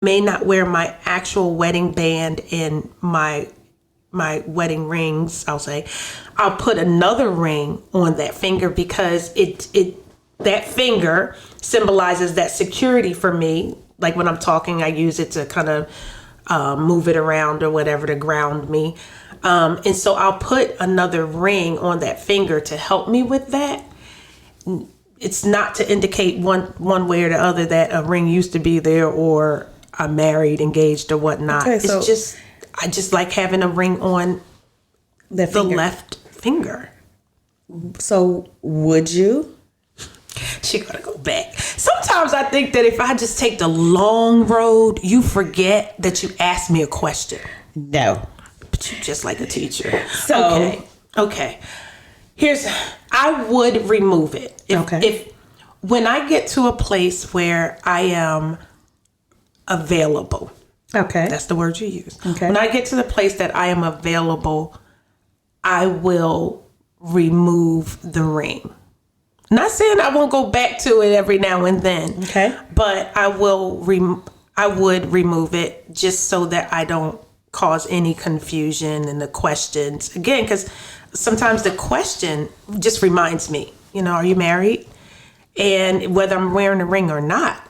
may not wear my actual wedding band and my wedding rings, I'll say, I'll put another ring on that finger because that finger symbolizes that security for me. Like when I'm talking, I use it to kind of move it around or whatever to ground me. And so I'll put another ring on that finger to help me with that. It's not to indicate one way or the other that a ring used to be there or I'm married, engaged, or whatnot. Okay, so it's just, I just like having a ring on the left finger. So would you? She gotta go back. Sometimes I think that if I just take the long road, you forget that you asked me a question. No. But you just like a teacher. So okay. I would remove it. If when I get to a place where I am available. Okay. That's the word you use. Okay. When I get to the place that I am available, I will remove the ring. Not saying I won't go back to it every now and then. Okay. But I would remove it just so that I don't cause any confusion in the questions. Again, because sometimes the question just reminds me, are you married? And whether I'm wearing a ring or not,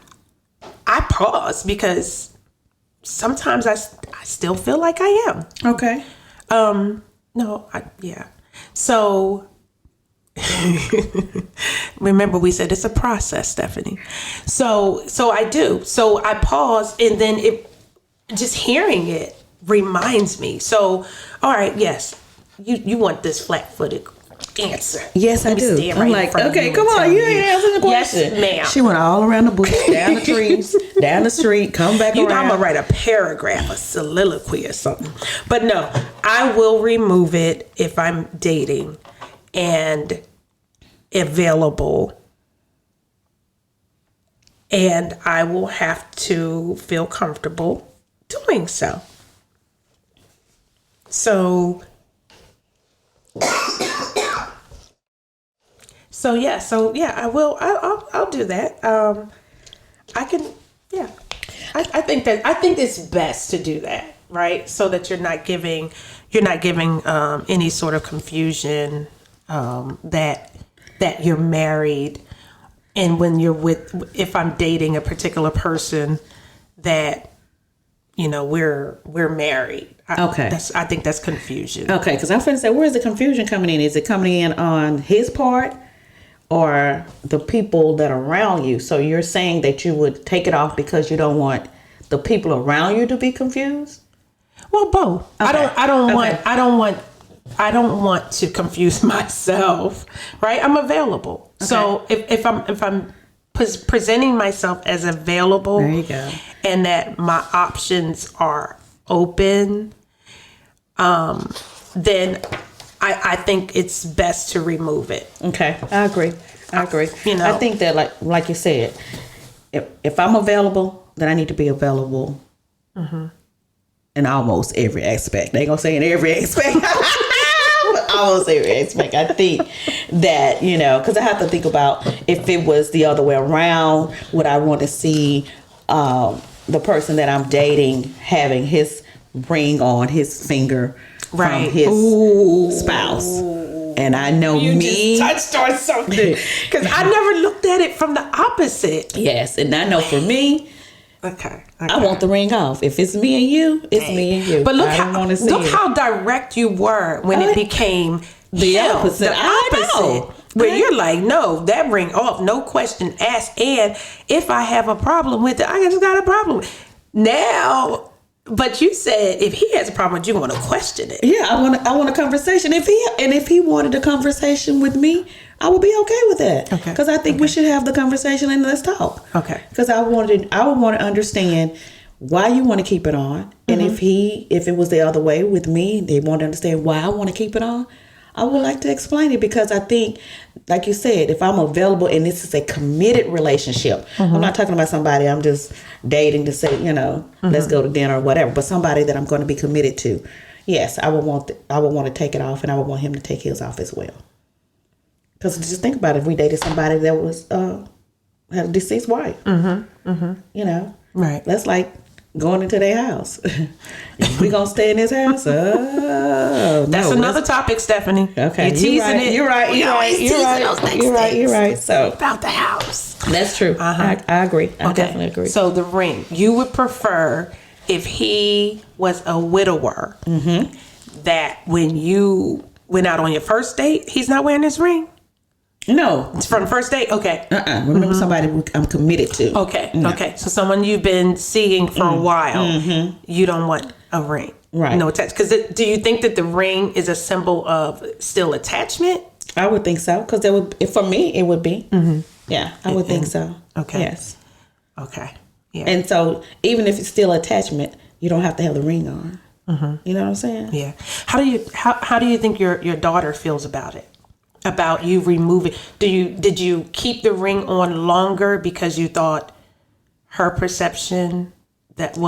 I pause because sometimes I still feel like I am. Okay. So remember we said it's a process, Stephanie. So I do. So I pause and then just hearing it reminds me. So, all right, yes, you want this flat-footed answer. Yes, I do. I'm like, okay, come on, you ain't answering the question. Yes, ma'am. She went all around the bush, down the trees, down the street, come back around. I'm gonna write a paragraph, a soliloquy or something. But no, I will remove it if I'm dating and available, and I will have to feel comfortable doing so. So yeah, I will. I'll do that. I can. Yeah, I think it's best to do that, right? So that you're not giving any sort of confusion that you're married, and when if I'm dating a particular person, that we're married. I think that's confusion. Okay, because I'm finna say, where's the confusion coming in? Is it coming in on his part or the people that are around you? So you're saying that you would take it off because you don't want the people around you to be confused? Well, both. Okay. I don't want to confuse myself, right? I'm available. Okay. So if I'm presenting myself as available, there you go, and that my options are open, then I think it's best to remove it. Okay, I agree. I think that like you said, if I'm available, then I need to be available in almost every aspect. They ain't gonna say in every aspect, but almost every aspect. I think that, because I have to think about if it was the other way around, would I want to see the person that I'm dating having his ring on his finger from his spouse. And I know you just touched on something, because I never looked at it from the opposite. Yes, and I know for me, okay. I want the ring off. If it's me and you, it's me and you. But look how direct you were when it became the opposite. I know. Where you're like, no, that ring off, no question asked. And if I have a problem with it, I just got a problem. Now, but you said if he has a problem with you, want to question it. Yeah, I want a conversation. If he wanted a conversation with me, I would be okay with that. Okay. Because I think we should have the conversation and let's talk. Okay. Because I would want to understand why you want to keep it on, and if it was the other way with me, they want to understand why I want to keep it on. I would like to explain it, because I think, like you said, if I'm available and this is a committed relationship, I'm not talking about somebody I'm just dating to say, let's go to dinner or whatever, but somebody that I'm going to be committed to. Yes, I would want to take it off, and I would want him to take his off as well. Because just think about it, if we dated somebody that was had a deceased wife, right? That's like going into their house. We gonna stay in this house? That's another topic, Stephanie. Okay, you're teasing it. You're right. You're right. So about the house. That's true. I agree. I definitely agree. So the ring, you would prefer if he was a widower, that when you went out on your first date, he's not wearing this ring? No. It's from the first date? Okay. Remember somebody I'm committed to. Okay. No. Okay. So someone you've been seeing for a while, you don't want a ring. Right. No attachment. Because do you think that the ring is a symbol of still attachment? I would think so. Because for me, it would be. Yeah, I would think so. Okay. Yes. Okay. Yeah. And so even if it's still attachment, you don't have to have the ring on. You know what I'm saying? Yeah. How do you think your daughter feels about it? About you removing? Did you keep the ring on longer because you thought her perception that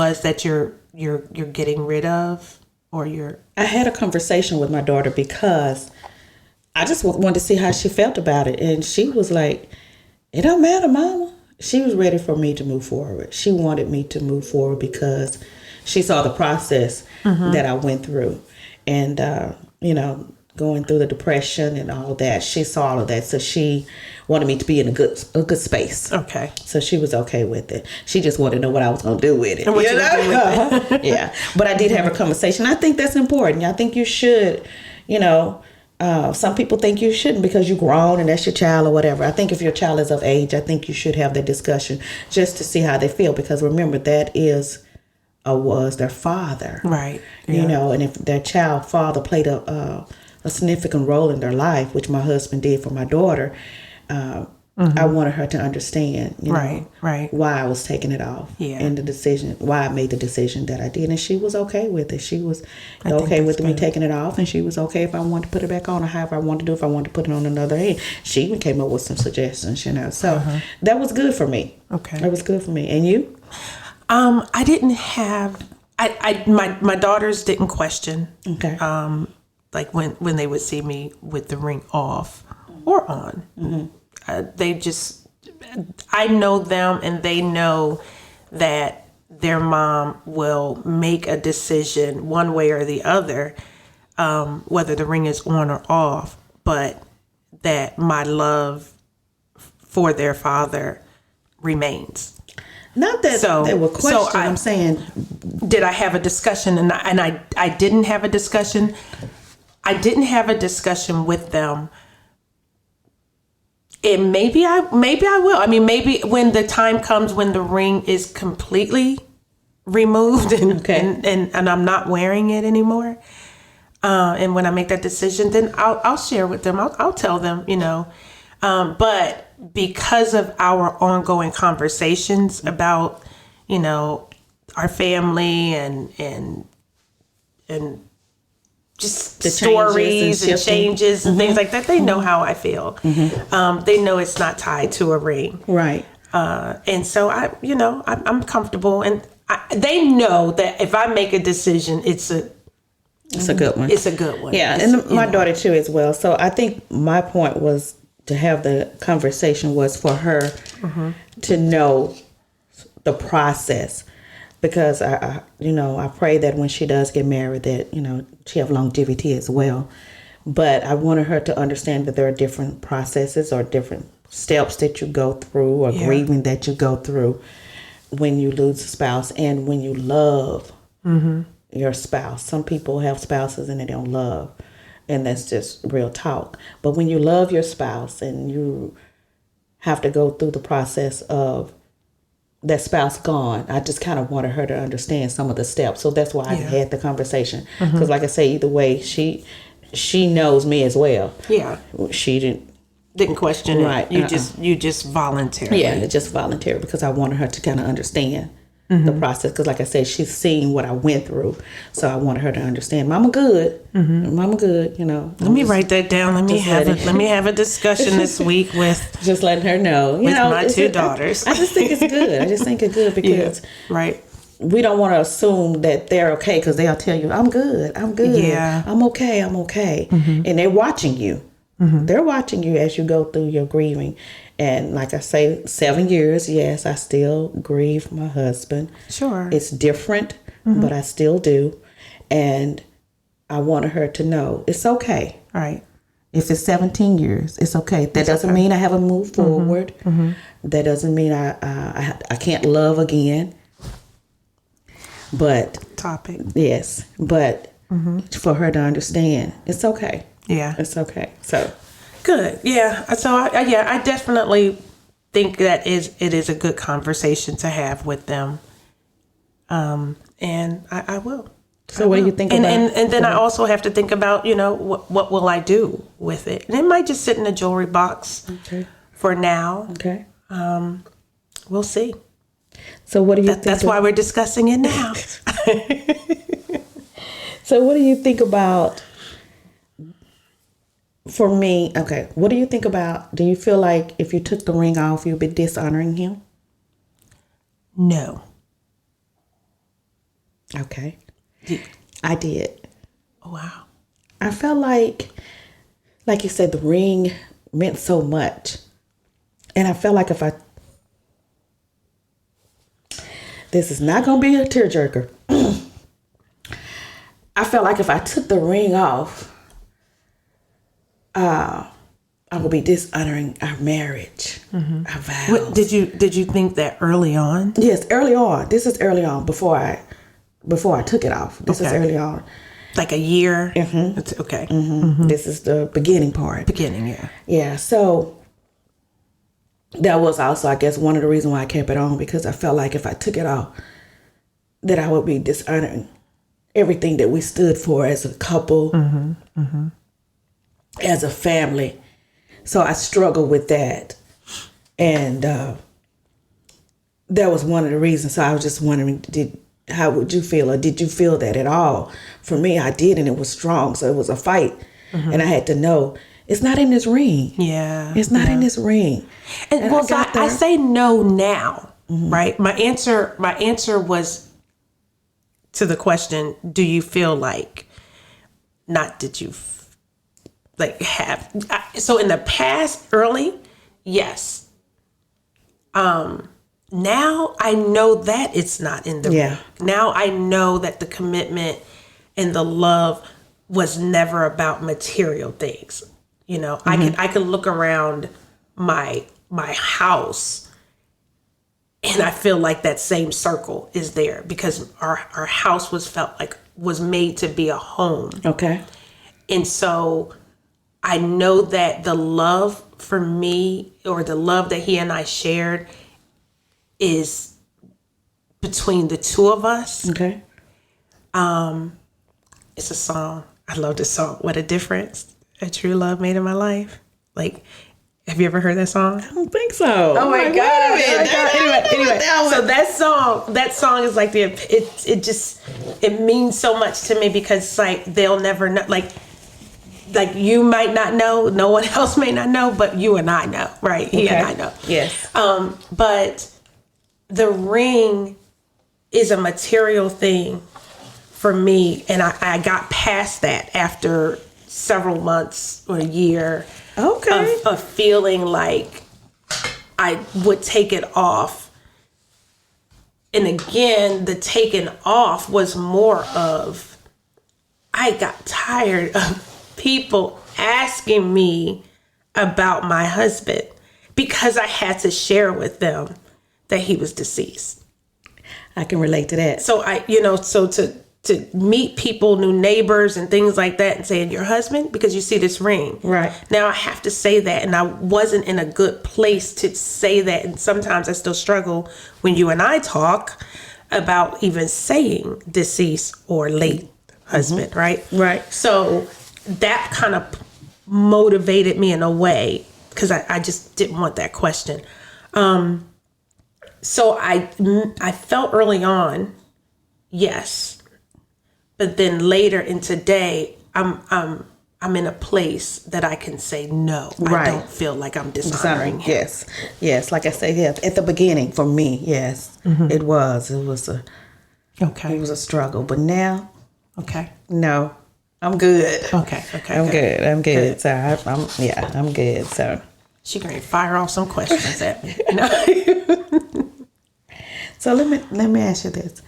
you're getting rid of, or you're? I had a conversation with my daughter because I just wanted to see how she felt about it, and she was like, "It don't matter, Mama." She was ready for me to move forward. She wanted me to move forward because she saw the process that I went through, and going through the depression and all that. She saw all of that, so she wanted me to be in a good space. Okay. So she was okay with it. She just wanted to know what I was going to do with it. And what you gonna do with it. Yeah. But I did have a conversation. I think that's important. I think you should, some people think you shouldn't because you're grown and that's your child or whatever. I think if your child is of age, I think you should have that discussion just to see how they feel, because remember, that is was their father. Right. Yeah. And if their child father played a significant role in their life, which my husband did for my daughter, I wanted her to understand, right. why I was taking it off, and the decision, why I made the decision that I did, and she was okay with it. She was okay with me taking it off, and she was okay if I wanted to put it back on, or however I wanted to do. If I wanted to put it on another end, she even came up with some suggestions, so that was good for me. Okay, that was good for me. And you? I didn't have. My daughters didn't question. Okay. Like when they would see me with the ring off or on. They just, I know them, and they know that their mom will make a decision one way or the other, whether the ring is on or off, but that my love for their father remains. Not that they were questioning. I'm saying, did I have a discussion? And I didn't have a discussion. I didn't have a discussion with them. And maybe I will. I mean, maybe when the time comes when the ring is completely removed and I'm not wearing it anymore, and when I make that decision, then I'll share with them. I'll tell them, but because of our ongoing conversations about, our family and just the stories and changes and things like that, they know how I feel. They know it's not tied to a ring, right? And so I'm comfortable, and they know that if I make a decision, it's a good one. It's a good one. Yeah, and my daughter too as well. So I think my point was to have the conversation was for her to know the process. Because I pray that when she does get married, that she have longevity as well. But I wanted her to understand that there are different processes or different steps that you go through, or grieving that you go through when you lose a spouse, and when you love your spouse. Some people have spouses and they don't love, and that's just real talk. But when you love your spouse and you have to go through the process of that spouse gone, I just kind of wanted her to understand some of the steps. So that's why I had the conversation. Because like I say, either way, she knows me as well. Yeah. She didn't question it. Right. You just voluntarily. Yeah, just voluntary, because I wanted her to kind of understand the process. Because like I said, she's seen what I went through. So I wanted her to understand, Mama good. Mama good, Let me write that down. Let me have a discussion this week with just letting her know. With my two daughters. I just think it's good. I just think it's good because right. We don't want to assume that they're okay, because they'll tell you, I'm good. Yeah. I'm okay. And they're watching you. They're watching you as you go through your grieving. And like I say, 7 years, yes, I still grieve my husband. Sure. It's different, but I still do. And I wanted her to know it's okay. Right. If it's 17 years, it's okay. That doesn't mean I haven't moved forward. That doesn't mean I can't love again. But Topic. yes, but for her to understand, it's okay. Yeah. It's okay. So good. Yeah. So I definitely think that it is a good conversation to have with them. And I will. So what do you think about and then I also have to think about, what will I do with it? And it might just sit in a jewelry box for now. Okay. We'll see. So what do you think? That's why we're discussing it now. So what do you think about, for me, okay, what do you think about, do you feel like if you took the ring off, you'd be dishonoring him? No. Okay. I did. Oh, wow. I felt like you said, the ring meant so much. And I felt like this is not going to be a tearjerker. I felt like if I took the ring off, I would be dishonoring our marriage, our vows. Did you think that early on? Yes, early on. This is early on before I took it off. This is early on. Like a year? Mm-hmm. It's okay. Mm-hmm. This is the beginning part. Beginning, yeah. Yeah, so that was also, I guess, one of the reasons why I kept it on, because I felt like if I took it off, that I would be dishonoring everything that we stood for as a couple, as a family. So I struggled with that. And that was one of the reasons. So I was just wondering, how would you feel, or did you feel that at all? For me, I did, and it was strong. So it was a fight. And I had to know, it's not in this ring. Yeah. It's not in this ring. And well, I say no now, right? My answer was to the question, do you feel like, not did you have, so in the past, early, yes. Now I know that it's not in the ring. Now I know that the commitment and the love was never about material things. I could look around my house and I feel like that same circle is there, because our house was made to be a home. Okay. And so I know that the love for me, or the love that he and I shared, is between the two of us. Okay. It's a song. I love this song. What a difference a true love made in my life. Like, have you ever heard that song? I don't think so. Oh my God. Anyway. So that song is like it means so much to me, because it's like they'll never know, like you might not know, no one else may not know, but you and I know, right? He and I know. Yes. But the ring is a material thing for me, and I got past that after several months or a year of feeling like I would take it off. And again, the taking off was more of, I got tired of people asking me about my husband, because I had to share with them that he was deceased. I can relate to that. So to meet people, new neighbors and things like that, and saying, your husband, because you see this ring. Right. Now I have to say that, and I wasn't in a good place to say that. And sometimes I still struggle when you and I talk about even saying deceased or late husband, right? Right. So that kind of motivated me in a way, because I just didn't want that question. So I felt early on, yes. But then later in today, I'm in a place that I can say no. Right. I don't feel like I'm dishonoring him. Yes. Like I said, at the beginning for me, yes, it was a struggle. But now, okay, no, I'm good. Okay. I'm good. So I'm good. So she gonna fire off some questions at me. So let me ask you this.